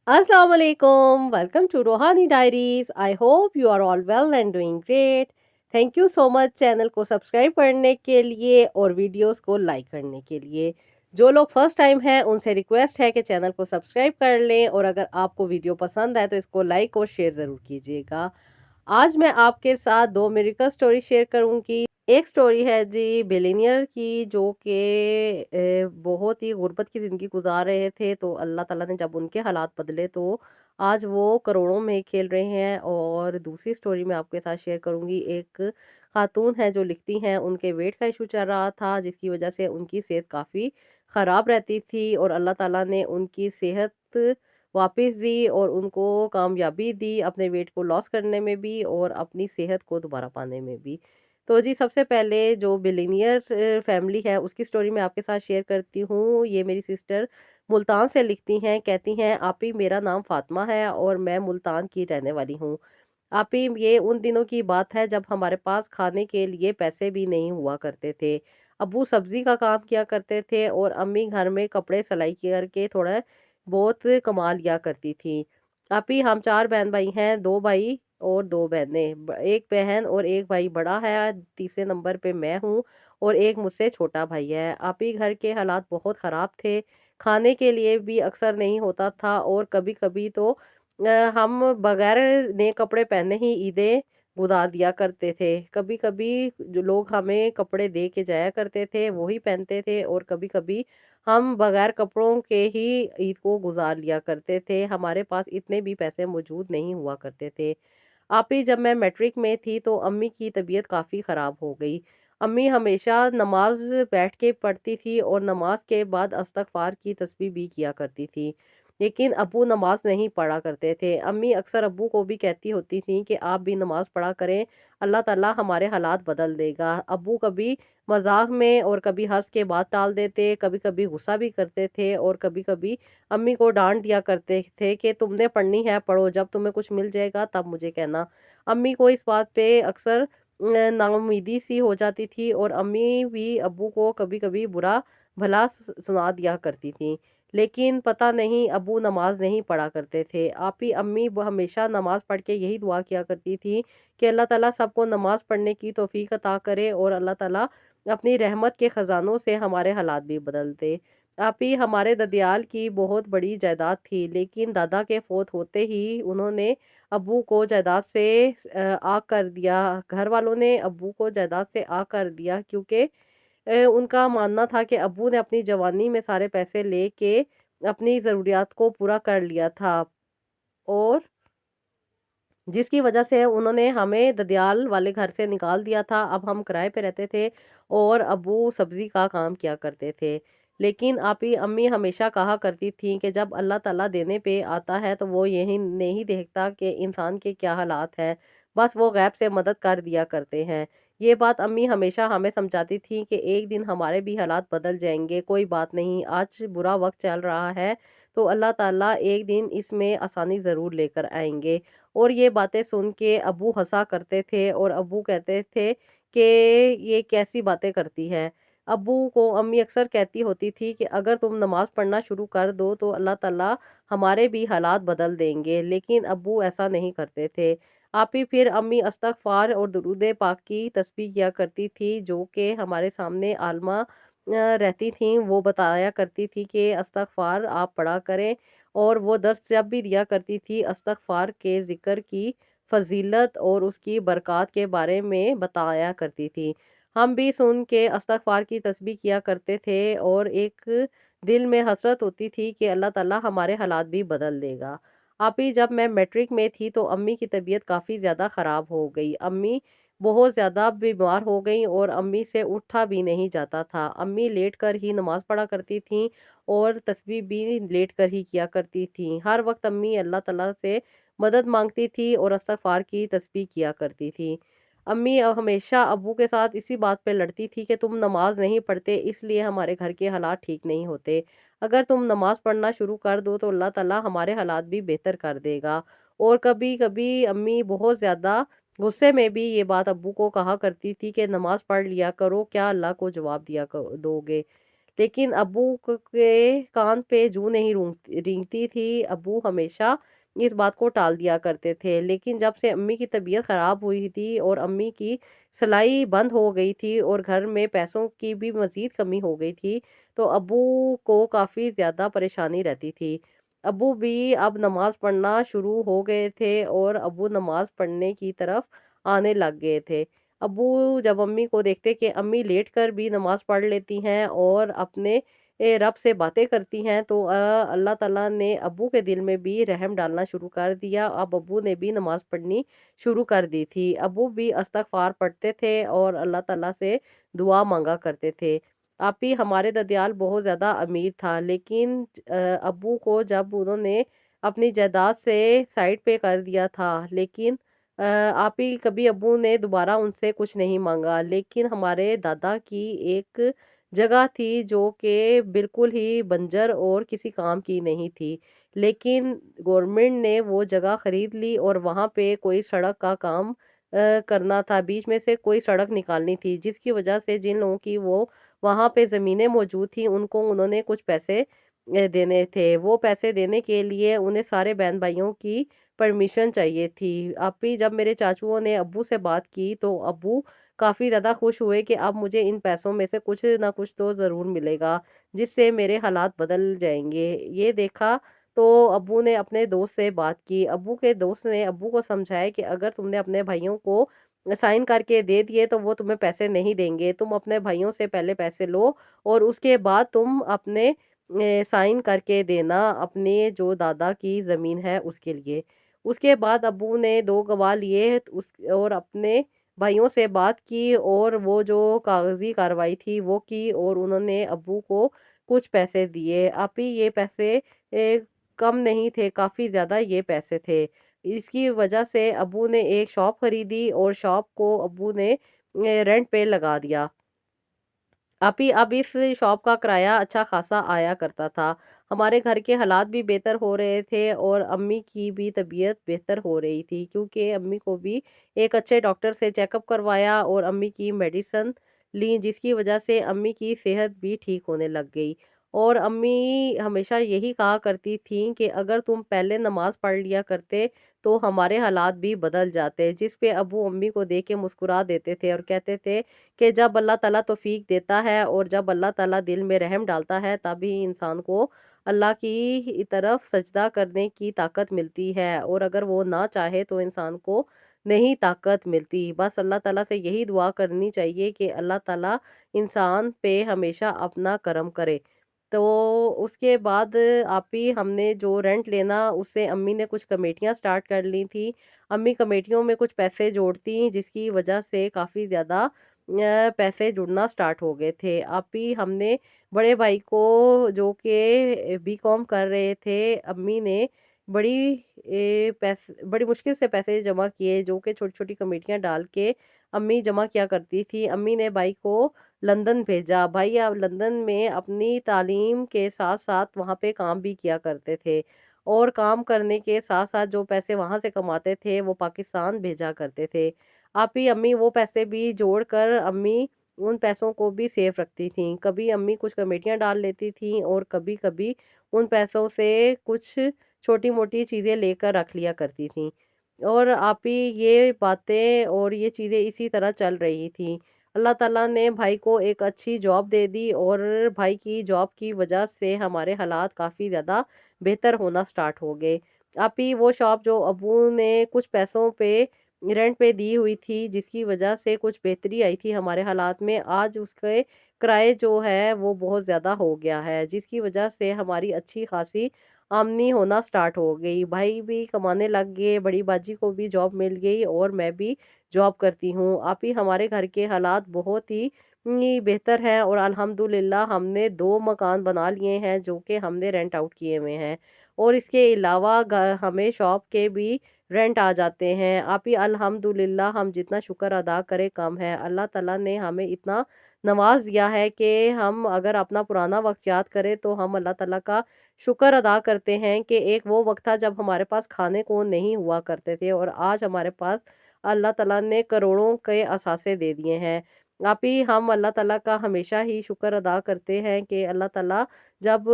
Assalamu alaikum. Welcome to Rohani Diaries. I hope you are all well and doing great. Thank you so much channel को subscribe करने के लिए और videos को like करने के लिए। जो लोग फर्स्ट टाइम हैं उनसे रिक्वेस्ट है कि चैनल को सब्सक्राइब कर लें और अगर आपको वीडियो पसंद आए तो इसको लाइक और शेयर ज़रूर कीजिएगा। आज मैं आपके साथ दो मिरेकल स्टोरी शेयर करूंगी। एक स्टोरी है जी बिलियनियर की, जो कि बहुत ही गुर्बत की ज़िंदगी गुजार रहे थे, तो अल्लाह ताला ने जब उनके हालात बदले तो आज वो करोड़ों में खेल रहे हैं। और दूसरी स्टोरी मैं आपके साथ शेयर करूंगी। एक खातून है जो लिखती हैं, उनके वेट का इशू चल रहा था जिसकी वजह से उनकी सेहत काफ़ी ख़राब रहती थी और अल्लाह ताला ने उनकी सेहत वापस दी और उनको कामयाबी दी अपने वेट को लॉस करने में भी और अपनी सेहत को दोबारा पाने में भी। तो जी सबसे पहले जो बिलियनियर फैमिली है उसकी स्टोरी मैं आपके साथ शेयर करती हूँ। ये मेरी सिस्टर मुल्तान से लिखती हैं, कहती हैं आप ही मेरा नाम फातिमा है और मैं मुल्तान की रहने वाली हूँ। आप ही ये उन दिनों की बात है जब हमारे पास खाने के लिए पैसे भी नहीं हुआ करते थे। अब्बू सब्जी का काम किया करते थे और अम्मी घर में कपड़े सिलाई करके थोड़ा बहुत कमा लिया करती थी। अभी हम 4 बहन-भाई हैं, 2 भाई और 2 बहनें। 1 बहन और 1 भाई बड़ा है, तीसरे नंबर पे मैं हूँ और एक मुझसे छोटा भाई है। अभी घर के हालात बहुत ख़राब थे, खाने के लिए भी अक्सर नहीं होता था और कभी-कभी तो हम बगैर नए कपड़े पहने ही ईदें गुज़ार दिया करते थे। कभी-कभी जो लोग हमें कपड़े दे के जाया करते थे, वो ही पहनते थे और कभी-कभी हम बगैर कपड़ों के ही ईद को गुजार लिया करते थे। हमारे पास इतने भी पैसे मौजूद नहीं हुआ करते थे। आप ही जब मैं मैट्रिक में थी तो अम्मी की तबीयत काफ़ी ख़राब हो गई। अम्मी हमेशा नमाज बैठ के पढ़ती थी और नमाज के बाद इस्तग़फ़ार की तस्बीह भी किया करती थी। लेकिन अब्बू नमाज नहीं पढ़ा करते थे। अम्मी अक्सर अब्बू को भी कहती होती थी कि आप भी नमाज पढ़ा करें, अल्लाह ताला हमारे हालात बदल देगा। अब्बू कभी मज़ाक में और कभी हँस के बात टाल देते, कभी-कभी गुस्सा भी करते थे और कभी-कभी अम्मी को डाँट दिया करते थे कि तुमने पढ़नी है पढ़ो, जब तुम्हें कुछ मिल जाएगा तब मुझे कहना। अम्मी को इस बात पे अक्सर नाउम्मीदी सी हो जाती थी और अम्मी भी अब्बू को कभी-कभी बुरा भला सुना दिया करती थी। लेकिन पता नहीं अब्बू नमाज नहीं पढ़ा करते थे। आप ही अम्मी हमेशा नमाज पढ़ के यही दुआ किया करती थी कि अल्लाह ताला सबको नमाज पढ़ने की तौफीक अता करे और अल्लाह ताला अपनी रहमत के ख़ज़ानों से हमारे हालात भी बदल दे। आप ही हमारे ददियाल की बहुत बड़ी जायदाद थी, लेकिन दादा के फ़ौत होते ही उन्होंने अब्बू को जायदाद से आग कर दिया। घर वालों ने अब्बू को जायदाद से आग कर दिया क्योंकि उनका मानना था कि अब्बू ने अपनी जवानी में सारे पैसे लेके अपनी ज़रूरियात को पूरा कर लिया था और जिसकी वजह से उन्होंने हमें ददियाल वाले घर से निकाल दिया था। अब हम किराए पे रहते थे और अब्बू सब्ज़ी का काम किया करते थे। लेकिन आप ही अम्मी हमेशा कहा करती थीं कि जब अल्लाह ताला देने पे आता है तो वो यही नहीं देखता कि इंसान के क्या हालात हैं, बस वो गैब से मदद कर दिया करते हैं। ये बात अम्मी हमेशा हमें समझाती थीं कि एक दिन हमारे भी हालात बदल जाएँगे, कोई बात नहीं, आज बुरा वक़्त चल रहा है तो अल्लाह ताला एक दिन इसमें आसानी ज़रूर लेकर आएँगे। और ये बातें सुन के अब्बू हँसा करते थे और अब्बू कहते थे कि ये कैसी बातें करती है। अब्बू को अम्मी अक्सर कहती होती थी कि अगर तुम नमाज़ पढ़ना शुरू कर दो तो अल्लाह ताला हमारे भी हालात बदल देंगे, लेकिन अब्बू ऐसा नहीं करते थे। आप ही फिर अम्मी इस्तग़फ़ार और दुरूद पाक की तस्बीह किया करती थी, जो कि हमारे सामने आलमा रहती थीं, वो बताया करती थी कि इस्तग़फ़ार आप पढ़ा करें और वो दर्स जब भी दिया करती थी इस्तग़फ़ार के ज़िक्र की फ़ज़ीलत और उसकी बरक़ात के बारे में बताया करती थी। हम भी सुन के इस्तग़फ़ार की तस्बीह किया करते थे और एक दिल में हसरत होती थी कि अल्लाह ताला हमारे हालात भी बदल देगा। अभी जब मैं मैट्रिक में थी तो अम्मी की तबीयत काफ़ी ज़्यादा ख़राब हो गई। अम्मी बहुत ज़्यादा बीमार हो गईं और अम्मी से उठा भी नहीं जाता था। अम्मी लेट कर ही नमाज़ पढ़ा करती थीं और तस्बीह भी लेट कर ही किया करती थीं। हर वक़्त अम्मी अल्लाह ताला से मदद माँगती थी और इस्तग़फ़ार की तस्बीह किया करती थीं। अम्मी हमेशा अब्बू के साथ इसी बात पे लड़ती थी कि तुम नमाज़ नहीं पढ़ते इसलिए हमारे घर के हालात ठीक नहीं होते। अगर तुम नमाज़ पढ़ना शुरू कर दो तो अल्लाह ताला हमारे हालात भी बेहतर कर देगा। और कभी-कभी अम्मी बहुत ज़्यादा गुस्से में भी ये बात अब्बू को कहा करती थी कि नमाज़ पढ़ लिया करो, क्या अल्लाह को जवाब दिया दोगे। लेकिन अब्बू के कान पे जूं नहीं रेंगती थी। अब्बू हमेशा इस बात को टाल दिया करते थे। लेकिन जब से अम्मी की तबीयत ख़राब हुई थी और अम्मी की सिलाई बंद हो गई थी और घर में पैसों की भी मज़ीद कमी हो गई थी, तो अब्बू को काफ़ी ज़्यादा परेशानी रहती थी। अब्बू भी अब नमाज़ पढ़ना शुरू हो गए थे और अब्बू नमाज़ पढ़ने की तरफ आने लग गए थे। अब्बू जब अम्मी को देखते कि अम्मी लेट कर भी नमाज़ पढ़ लेती हैं और अपने रब से बातें करती हैं, तो अल्लाह ताला ने अब्बू के दिल में भी रहम डालना शुरू कर दिया। अब अब्बू ने भी नमाज़ पढ़नी शुरू कर दी थी। अब्बू भी इस्तग़फ़ार पढ़ते थे और अल्लाह ताला से दुआ माँगा करते थे। आप ही हमारे ददियाल बहुत ज़्यादा अमीर था, लेकिन अब्बू को जब उन्होंने अपनी जायदाद से साइड पे कर दिया था, लेकिन आप ही कभी अब्बू ने दोबारा उनसे कुछ नहीं मांगा। लेकिन हमारे दादा की एक जगह थी जो कि बिल्कुल ही बंजर और किसी काम की नहीं थी, लेकिन गवर्नमेंट ने वो जगह खरीद ली और वहाँ पे कोई सड़क का काम करना था, बीच में से कोई सड़क निकालनी थी, जिसकी वजह से जिन लोगों की वो वहाँ पे ज़मीनें मौजूद थी, उनको उन्होंने कुछ पैसे देने थे। वो पैसे देने के लिए उन्हें सारे बहन-भाइयों की परमिशन चाहिए थी। अब भी जब मेरे चाचुओं ने अब्बू से बात की, तो अब्बू काफ़ी ज़्यादा खुश हुए कि अब मुझे इन पैसों में से कुछ ना कुछ तो ज़रूर मिलेगा, जिससे मेरे हालात बदल जाएँगे। ये देखा तो अब्बू ने अपने दोस्त से बात की। अब्बू के दोस्त ने अब्बू को समझाया कि अगर तुमने अपने भाइयों को साइन करके दे दिए तो वो तुम्हें पैसे नहीं देंगे। तुम अपने भाइयों से पहले पैसे लो और उसके बाद तुम अपने साइन करके देना अपने जो दादा की ज़मीन है उसके लिए। उसके बाद अब्बू ने 2 गवाह लिए उस और अपने भाइयों से बात की और वो जो कागज़ी कार्रवाई थी वो की और उन्होंने अब्बू को कुछ पैसे दिए। आप ही ये पैसे कम नहीं थे, काफ़ी ज़्यादा ये पैसे थे। इसकी वजह से अब्बू ने एक शॉप खरीदी और शॉप को अब्बू ने रेंट पे लगा दिया। अब इस शॉप का किराया अच्छा खासा आया करता था। हमारे घर के हालात भी बेहतर हो रहे थे और अम्मी की भी तबीयत बेहतर हो रही थी, क्योंकि अम्मी को भी एक अच्छे डॉक्टर से चेकअप करवाया और अम्मी की मेडिसिन ली, जिसकी वजह से अम्मी की सेहत भी ठीक होने लग गई। और अम्मी हमेशा यही कहा करती थीं कि अगर तुम पहले नमाज़ पढ़ लिया करते तो हमारे हालात भी बदल जाते, जिस पे अब्बू अम्मी को देख के मुस्कुरा देते थे और कहते थे कि जब अल्लाह ताला तौफीक देता है और जब अल्लाह ताला दिल में रहम डालता है, तभी इंसान को अल्लाह की तरफ सजदा करने की ताकत मिलती है, और अगर वो ना चाहे तो इंसान को नहीं ताकत मिलती। बस अल्लाह ताला से यही दुआ करनी चाहिए कि अल्लाह ताला इंसान पे हमेशा अपना करम करे। तो उसके बाद आप ही हमने जो रेंट लेना उससे अम्मी ने कुछ कमेटियाँ स्टार्ट कर ली थी। अम्मी कमेटियों में कुछ पैसे जोड़ती, जिसकी वजह से काफ़ी ज़्यादा पैसे जुड़ना स्टार्ट हो गए थे। आप ही हमने बड़े भाई को, जो कि बीकॉम कर रहे थे, अम्मी ने बड़ी मुश्किल से पैसे जमा किए, जो कि छोटी-छोटी कमेटियाँ डाल के अम्मी जमा किया करती थी। अम्मी ने भाई को लंदन भेजा। भाई अब लंदन में अपनी तालीम के साथ-साथ वहाँ पे काम भी किया करते थे और काम करने के साथ-साथ जो पैसे वहाँ से कमाते थे, वो पाकिस्तान भेजा करते थे। आप ही अम्मी वो पैसे भी जोड़कर अम्मी उन पैसों को भी सेफ रखती थीं। कभी अम्मी कुछ कमेटियाँ डाल लेती थीं और कभी-कभी उन पैसों से कुछ छोटी-मोटी चीज़ें लेकर रख लिया करती थीं। और आप ही ये बातें और ये चीज़ें इसी तरह चल रही थीं। अल्लाह ताला ने भाई को एक अच्छी जॉब दे दी और भाई की जॉब की वजह से हमारे हालात काफ़ी ज़्यादा बेहतर होना स्टार्ट हो गए। आप ही वो शॉप जो अब्बू ने कुछ पैसों पे रेंट पे दी हुई थी, जिसकी वजह से कुछ बेहतरी आई थी हमारे हालात में, आज उसके किराए जो है वो बहुत ज़्यादा हो गया है, जिसकी वजह से हमारी अच्छी खासी आमदनी होना स्टार्ट हो गई। भाई भी कमाने लग गए, बड़ी बाजी को भी जॉब मिल गई और मैं भी जॉब करती हूँ। आप ही हमारे घर के हालात बहुत ही बेहतर हैं और अल्हम्दुलिल्लाह हमने 2 मकान बना लिए हैं, जो कि हमने रेंट आउट किए हुए हैं, और इसके अलावा हमें शॉप के भी रेंट आ जाते हैं। आप ही अल्हम्दुलिल्लाह हम जितना शुक्र अदा करें कम है। अल्लाह ताला ने हमें इतना नवाज़ दिया है कि हम अगर अपना पुराना वक़्त याद करें तो हम अल्लाह ताला का शुक्र अदा करते हैं कि एक वो वक़्त था जब हमारे पास खाने को नहीं हुआ करते थे और आज हमारे पास अल्लाह ताला ने करोड़ों के असासे दे दिए हैं। आप ही हम अल्लाह ताला का हमेशा ही शुक्र अदा करते हैं कि अल्लाह ताला जब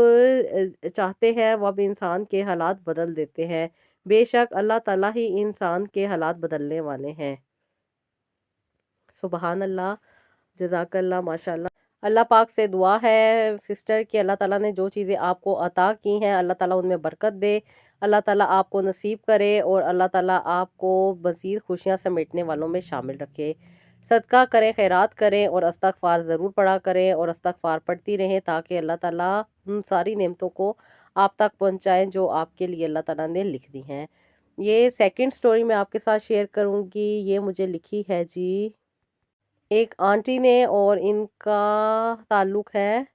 चाहते हैं वो अब इंसान के हालात बदल देते हैं। बेशक अल्लाह ताला ही इंसान के हालात बदलने वाले हैं। सुबहान अल्लाह, जज़ाकल्लाह, माशाल्लाह। अल्लाह पाक से दुआ है सिस्टर कि अल्लाह ताला ने जो चीज़ें आपको अता की हैं अल्लाह ताला उनमें बरकत दे, अल्लाह ताला आपको नसीब करे और अल्लाह ताला आपको मज़ीद खुशियाँ समेटने वालों में शामिल रखे। सदका करें, खैरात करें और इस्तग़फ़ार ज़रूर पढ़ा करें और इस्तग़फ़ार पढ़ती रहें ताकि अल्लाह ताला उन सारी नेमतों को आप तक पहुँचाएँ जो आपके लिए अल्लाह ताला ने लिख दी हैं। ये सेकंड स्टोरी मैं आपके साथ शेयर करूँगी। ये मुझे लिखी है जी एक आंटी ने और इनका ताल्लुक़ है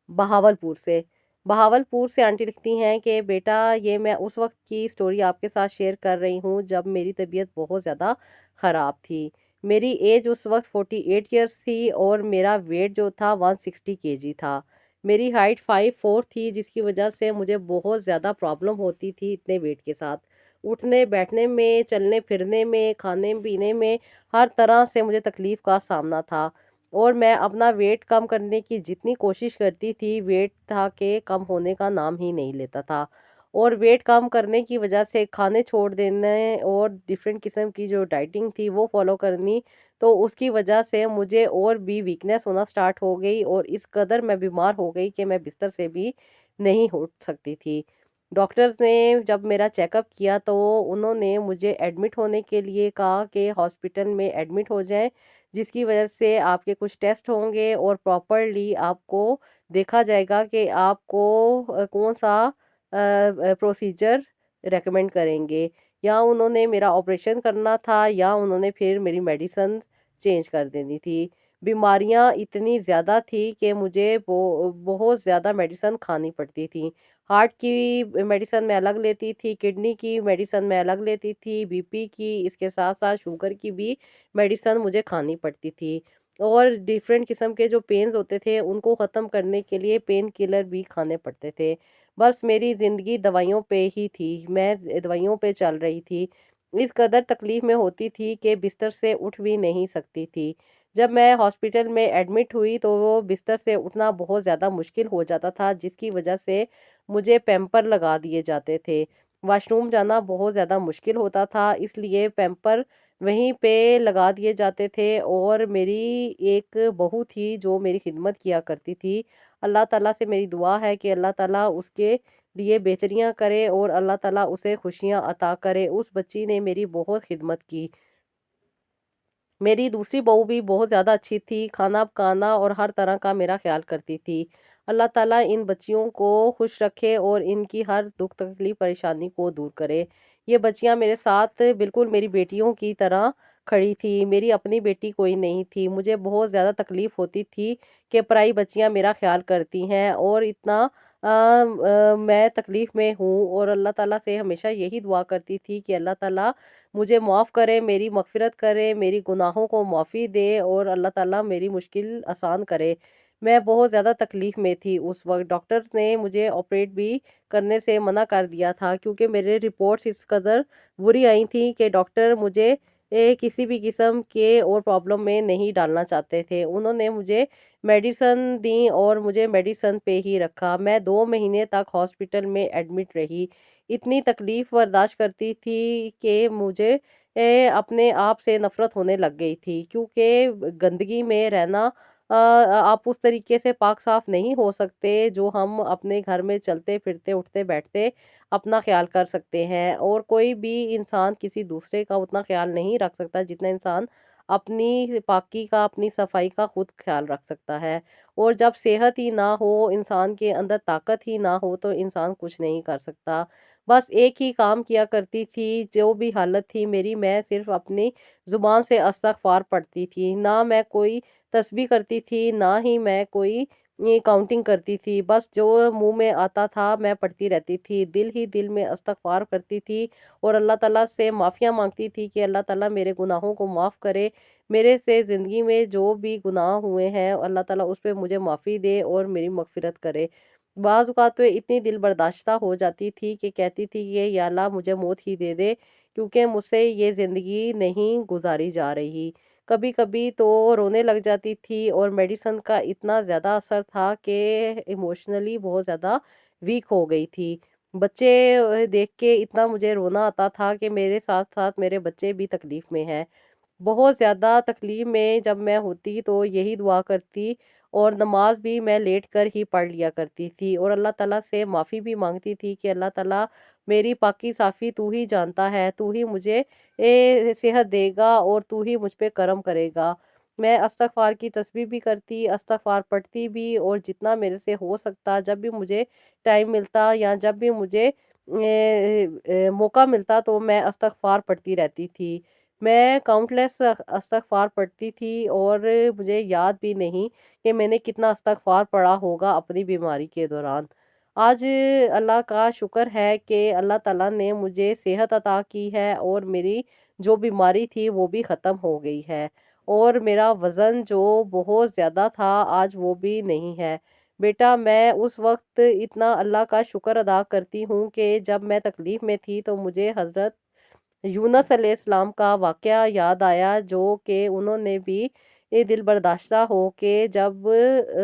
बहावलपुर से। बहावलपुर से आंटी लिखती हैं कि बेटा ये मैं उस वक़्त की स्टोरी आपके साथ शेयर कर रही हूँ जब मेरी तबीयत बहुत ज़्यादा ख़राब थी। मेरी एज उस वक़्त 48 इयर्स थी और मेरा वेट जो था 160 केजी था। मेरी हाइट 5'4" थी जिसकी वजह से मुझे बहुत ज़्यादा प्रॉब्लम होती थी इतने वेट के साथ। उठने बैठने में, चलने फिरने में, खाने पीने में हर तरह से मुझे तकलीफ़ का सामना था। और मैं अपना वेट कम करने की जितनी कोशिश करती थी, वेट था कि कम होने का नाम ही नहीं लेता था। और वेट कम करने की वजह से खाने छोड़ देने और डिफरेंट किस्म की जो डाइटिंग थी वो फॉलो करनी, तो उसकी वजह से मुझे और भी वीकनेस होना स्टार्ट हो गई और इस कदर मैं बीमार हो गई कि मैं बिस्तर से भी नहीं उठ सकती थी। डॉक्टर्स ने जब मेरा चेकअप किया तो उन्होंने मुझे एडमिट होने के लिए कहा कि हॉस्पिटल में एडमिट हो जाएं, जिसकी वजह से आपके कुछ टेस्ट होंगे और प्रॉपरली आपको देखा जाएगा कि आपको कौन सा प्रोसीजर रेकमेंड करेंगे। या उन्होंने मेरा ऑपरेशन करना था या उन्होंने फिर मेरी मेडिसिन चेंज कर देनी थी। बीमारियां इतनी ज़्यादा थी कि मुझे बहुत ज़्यादा मेडिसिन खानी पड़ती थी। हार्ट की मेडिसिन मैं अलग लेती थी, किडनी की मेडिसिन मैं अलग लेती थी, बीपी की, इसके साथ-साथ शुगर की भी मेडिसिन मुझे खानी पड़ती थी। और डिफरेंट किस्म के जो पेन्स होते थे उनको ख़त्म करने के लिए पेन किलर भी खाने पड़ते थे। बस मेरी ज़िंदगी दवाइयों पे ही थी, मैं दवाइयों पे चल रही थी। इस कदर तकलीफ़ में होती थी कि बिस्तर से उठ भी नहीं सकती थी। जब मैं हॉस्पिटल में एडमिट हुई तो वो बिस्तर से उठना बहुत ज़्यादा मुश्किल हो जाता था जिसकी वजह से मुझे पैम्पर लगा दिए जाते थे। वॉशरूम जाना बहुत ज़्यादा मुश्किल होता था इसलिए पैम्पर वहीं पे लगा दिए जाते थे और मेरी एक बहू थी जो मेरी खिदमत किया करती थी। अल्लाह ताला से मेरी दुआ है कि अल्लाह ताला उसके लिए बेहतरियाँ करे और अल्लाह ताला उसे खुशियाँ अता करे। उस बच्ची ने मेरी बहुत खिदमत की। मेरी दूसरी बहू भी बहुत ज़्यादा अच्छी थी, खाना पकाना और हर तरह का मेरा ख़्याल करती थी। अल्लाह ताला इन बच्चियों को खुश रखे और इनकी हर दुःख तकलीफ़ परेशानी को दूर करे। ये बच्चियाँ मेरे साथ बिल्कुल मेरी बेटियों की तरह खड़ी थी, मेरी अपनी बेटी कोई नहीं थी। मुझे बहुत ज़्यादा तकलीफ़ होती थी कि पराई बच्चियाँ मेरा ख़्याल करती हैं और इतना मैं तकलीफ़ में हूँ और अल्लाह ताला से हमेशा यही दुआ करती थी कि अल्लाह ताला मुझे माफ़ करे, मेरी मग़फ़िरत करे, मेरी गुनाहों को माफ़ी दे और अल्लाह ताला मेरी मुश्किल आसान करे। मैं बहुत ज़्यादा तकलीफ़ में थी उस वक़्त। डॉक्टर्स ने मुझे ऑपरेट भी करने से मना कर दिया था क्योंकि मेरे रिपोर्ट्स इस कदर बुरी आई थी कि डॉक्टर मुझे किसी भी किस्म के और प्रॉब्लम में नहीं डालना चाहते थे। उन्होंने मुझे मेडिसिन दी और मुझे मेडिसिन पे ही रखा। मैं 2 महीने तक हॉस्पिटल में एडमिट रही। इतनी तकलीफ़ बर्दाश्त करती थी कि मुझे अपने आप से नफ़रत होने लग गई थी क्योंकि गंदगी में रहना आप उस तरीके से पाक साफ़ नहीं हो सकते जो हम अपने घर में चलते फिरते, उठते बैठते अपना ख़्याल कर सकते हैं और कोई भी इंसान किसी दूसरे का उतना ख़्याल नहीं रख सकता जितना इंसान अपनी पाकी का, अपनी सफाई का खुद ख़्याल रख सकता है। और जब सेहत ही ना हो, इंसान के अंदर ताकत ही ना हो तो इंसान कुछ नहीं कर सकता। बस एक ही काम किया करती थी, जो भी हालत थी मेरी, मैं सिर्फ़ अपनी ज़ुबान से इस्तग़फ़ार पढ़ती थी। ना मैं कोई तस्बीह करती थी, ना ही मैं कोई ये काउंटिंग करती थी। बस जो मुँह में आता था मैं पढ़ती रहती थी। दिल ही दिल में इस्तग़फ़ार करती थी और अल्लाह ताला से माफ़ियाँ माँगती थी कि अल्लाह ताला मेरे गुनाहों को माफ़ करे। मेरे से ज़िंदगी में जो भी गुनाह हुए हैं अल्लाह ताला उस पे मुझे माफ़ी दे और मेरी मग़फ़िरत करे। बाज़ औक़ात तो इतनी दिल बर्दाश्ता हो जाती थी कि कहती थी कि या अल्लाह मुझे मौत ही दे दे क्योंकि मुझसे ये ज़िंदगी नहीं गुज़ारी जा रही। کبھی کبھی تو رونے لگ جاتی تھی، اور میڈیسن کا اتنا زیادہ اثر تھا کہ ایموشنلی بہت زیادہ ویک ہو گئی تھی۔ بچے دیکھ کے اتنا مجھے رونا آتا تھا کہ میرے ساتھ ساتھ میرے بچے بھی تکلیف میں ہیں۔ بہت زیادہ تکلیف میں جب میں ہوتی تو یہی دعا کرتی، اور نماز بھی میں لیٹ کر ہی پڑھ لیا کرتی تھی، اور اللہ تعالیٰ سے معافی بھی مانگتی تھی کہ اللہ تعالیٰ میری پاکی صافی تو ہی جانتا ہے، تو ہی مجھے صحت دے گا، اور تو ہی مجھ پہ کرم کرے گا۔ میں استغفار کی تسبیح بھی کرتی، استغفار پڑھتی بھی، اور جتنا میرے سے ہو سکتا جب بھی مجھے ٹائم ملتا یا جب بھی مجھے موقع ملتا تو میں استغفار پڑھتی رہتی تھی۔ میں کاؤنٹلیس استغفار پڑھتی تھی، اور مجھے یاد بھی نہیں کہ میں نے کتنا استغفار پڑھا ہوگا اپنی بیماری کے دوران۔ آج اللہ کا شکر ہے کہ اللہ تعالیٰ نے مجھے صحت عطا کی ہے، اور میری جو بیماری تھی وہ بھی ختم ہو گئی ہے، اور میرا وزن جو بہت زیادہ تھا آج وہ بھی نہیں ہے۔ بیٹا، میں اس وقت اتنا اللہ کا شکر ادا کرتی ہوں کہ جب میں تکلیف میں تھی تو مجھے حضرت یونس علیہ السلام کا واقعہ یاد آیا، جو کہ انہوں نے بھی دل برداشتہ ہو کے جب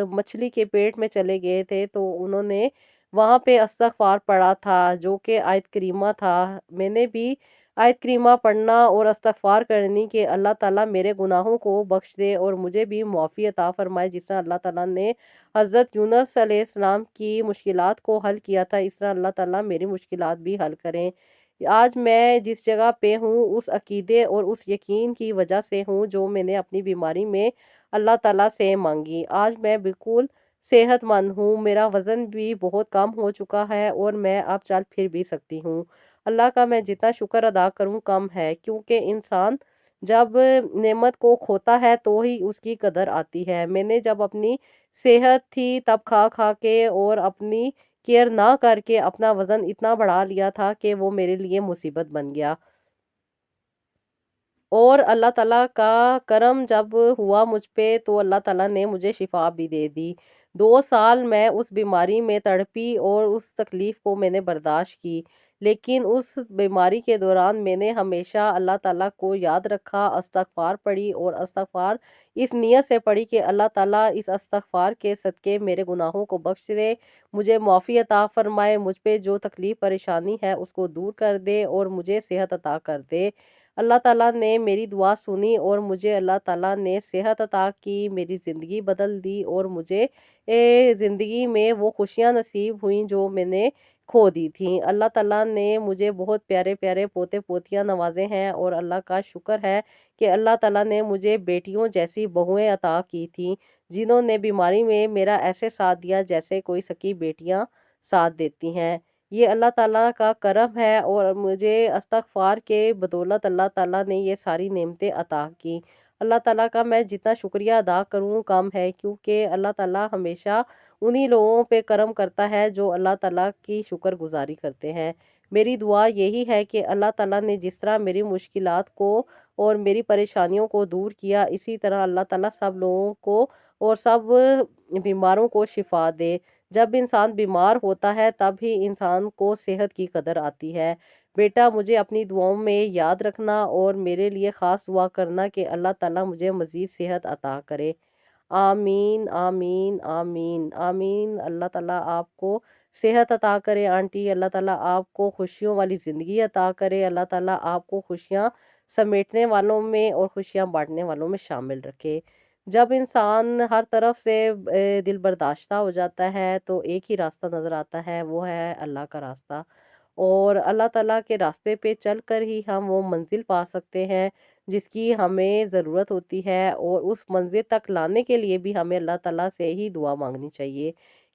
مچھلی کے پیٹ میں چلے گئے تھے تو انہوں نے وہاں پہ استغفار پڑھا تھا، جو کہ آیت کریمہ تھا۔ میں نے بھی آیت کریمہ پڑھنا اور استغفار کرنی کہ اللہ تعالیٰ میرے گناہوں کو بخش دے اور مجھے بھی معافی عطا فرمائے، جس طرح اللہ تعالیٰ نے حضرت یونس علیہ السلام کی مشکلات کو حل کیا تھا، اس طرح اللہ تعالیٰ میری مشکلات بھی حل کریں۔ آج میں جس جگہ پہ ہوں اس عقیدے اور اس یقین کی وجہ سے ہوں جو میں نے اپنی بیماری میں اللہ تعالیٰ سے مانگی۔ آج میں بالکل صحت مند ہوں، میرا وزن بھی بہت کم ہو چکا ہے، اور میں اب چل پھر بھی سکتی ہوں۔ اللہ کا میں جتنا شکر ادا کروں کم ہے، کیونکہ انسان جب نعمت کو کھوتا ہے تو ہی اس کی قدر آتی ہے۔ میں نے جب اپنی صحت تھی تب کھا کھا کے اور اپنی کیئر نہ کر کے اپنا وزن اتنا بڑھا لیا تھا کہ وہ میرے لیے مصیبت بن گیا، اور اللہ تعالیٰ کا کرم جب ہوا مجھ پہ تو اللہ تعالیٰ نے مجھے شفا بھی دے دی۔ 2 سال میں اس بیماری میں تڑپی اور اس تکلیف کو میں نے برداشت کی، لیکن اس بیماری کے دوران میں نے ہمیشہ اللہ تعالیٰ کو یاد رکھا، استغفار پڑھی، اور استغفار اس نیت سے پڑھی کہ اللہ تعالیٰ اس استغفار کے صدقے میرے گناہوں کو بخش دے، مجھے معافی عطا فرمائے، مجھ پہ جو تکلیف پریشانی ہے اس کو دور کر دے، اور مجھے صحت عطا کر دے۔ اللہ تعالیٰ نے میری دعا سنی، اور مجھے اللہ تعالیٰ نے صحت عطا کی، میری زندگی بدل دی، اور مجھے زندگی میں وہ خوشیاں نصیب ہوئیں جو میں نے کھو دی تھیں۔ اللہ تعالیٰ نے مجھے بہت پیارے پیارے پوتے پوتیاں نوازے ہیں، اور اللہ کا شکر ہے کہ اللہ تعالیٰ نے مجھے بیٹیوں جیسی بہویں عطا کی تھیں، جنہوں نے بیماری میں میرا ایسے ساتھ دیا جیسے کوئی سکی بیٹیاں ساتھ دیتی ہیں۔ یہ اللہ تعالیٰ کا کرم ہے، اور مجھے استغفار کے بدولت اللہ تعالیٰ نے یہ ساری نعمتیں عطا کی۔ اللہ تعالیٰ کا میں جتنا شکریہ ادا کروں کم ہے، کیونکہ اللہ تعالیٰ ہمیشہ انہی لوگوں پہ کرم کرتا ہے جو اللہ تعالیٰ کی شکر گزاری کرتے ہیں۔ میری دعا یہی ہے کہ اللہ تعالیٰ نے جس طرح میری مشکلات کو اور میری پریشانیوں کو دور کیا، اسی طرح اللہ تعالیٰ سب لوگوں کو اور سب بیماروں کو شفا دے۔ جب انسان بیمار ہوتا ہے تب ہی انسان کو صحت کی قدر آتی ہے۔ بیٹا، مجھے اپنی دعاؤں میں یاد رکھنا، اور میرے لیے خاص دعا کرنا کہ اللہ تعالیٰ مجھے مزید صحت عطا کرے۔ آمین آمین آمین آمین۔ اللہ تعالیٰ آپ کو صحت عطا کرے آنٹی، اللہ تعالیٰ آپ کو خوشیوں والی زندگی عطا کرے، اللہ تعالیٰ آپ کو خوشیاں سمیٹنے والوں میں اور خوشیاں بانٹنے والوں میں شامل رکھے۔ جب انسان ہر طرف سے دل برداشتہ ہو جاتا ہے تو ایک ہی راستہ نظر آتا ہے، وہ ہے اللہ کا راستہ، اور اللہ تعالیٰ کے راستے پہ چل کر ہی ہم وہ منزل پا سکتے ہیں جس کی ہمیں ضرورت ہوتی ہے، اور اس منزل تک لانے کے لیے بھی ہمیں اللہ تعالیٰ سے ہی دعا مانگنی چاہیے،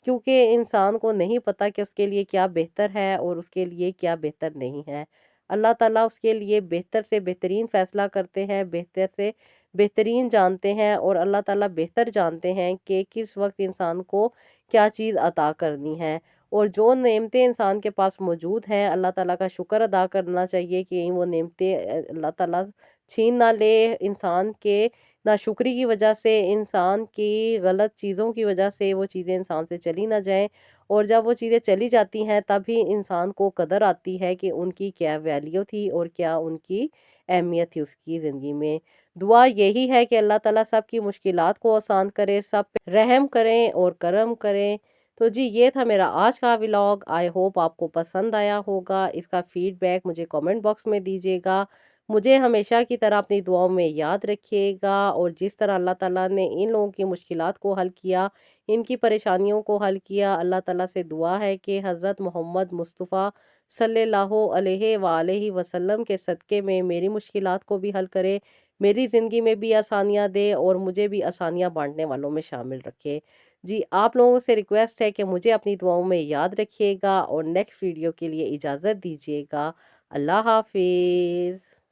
کیونکہ انسان کو نہیں پتہ کہ اس کے لیے کیا بہتر ہے اور اس کے لیے کیا بہتر نہیں ہے۔ اللہ تعالیٰ اس کے لیے بہتر سے بہترین فیصلہ کرتے ہیں، بہتر سے بہترین جانتے ہیں، اور اللہ تعالیٰ بہتر جانتے ہیں کہ کس وقت انسان کو کیا چیز عطا کرنی ہے، اور جو نعمتیں انسان کے پاس موجود ہیں اللہ تعالیٰ کا شکر ادا کرنا چاہیے کہ وہ نعمتیں اللہ تعالیٰ چھین نہ لے انسان کے ناشکری کی وجہ سے، انسان کی غلط چیزوں کی وجہ سے وہ چیزیں انسان سے چلی نہ جائیں، اور جب وہ چیزیں چلی جاتی ہیں تب ہی انسان کو قدر آتی ہے کہ ان کی کیا ویلیو تھی اور کیا ان کی اہمیت تھی اس کی زندگی میں۔ دعا یہی ہے کہ اللہ تعالیٰ سب کی مشکلات کو آسان کرے، سب پہ رحم کریں اور کرم کریں۔ تو جی یہ تھا میرا آج کا ولاگ، آئی ہوپ آپ کو پسند آیا ہوگا۔ اس کا فیڈ بیک مجھے کامنٹ باکس میں دیجیے گا۔ مجھے ہمیشہ کی طرح اپنی دعاؤں میں یاد رکھیے گا، اور جس طرح اللہ تعالیٰ نے ان لوگوں کی مشکلات کو حل کیا، ان کی پریشانیوں کو حل کیا، اللہ تعالیٰ سے دعا ہے کہ حضرت محمد مصطفیٰ صلی اللہ علیہ وآلہ وسلم کے صدقے میں میری مشکلات کو بھی حل کرے، میری زندگی میں بھی آسانیاں دے اور مجھے بھی آسانیاں بانٹنے والوں میں شامل رکھے۔ جی آپ لوگوں سے ریکویسٹ ہے کہ مجھے اپنی دعاؤں میں یاد رکھیے گا، اور نیکسٹ ویڈیو کے لیے اجازت دیجیے گا۔ اللہ حافظ۔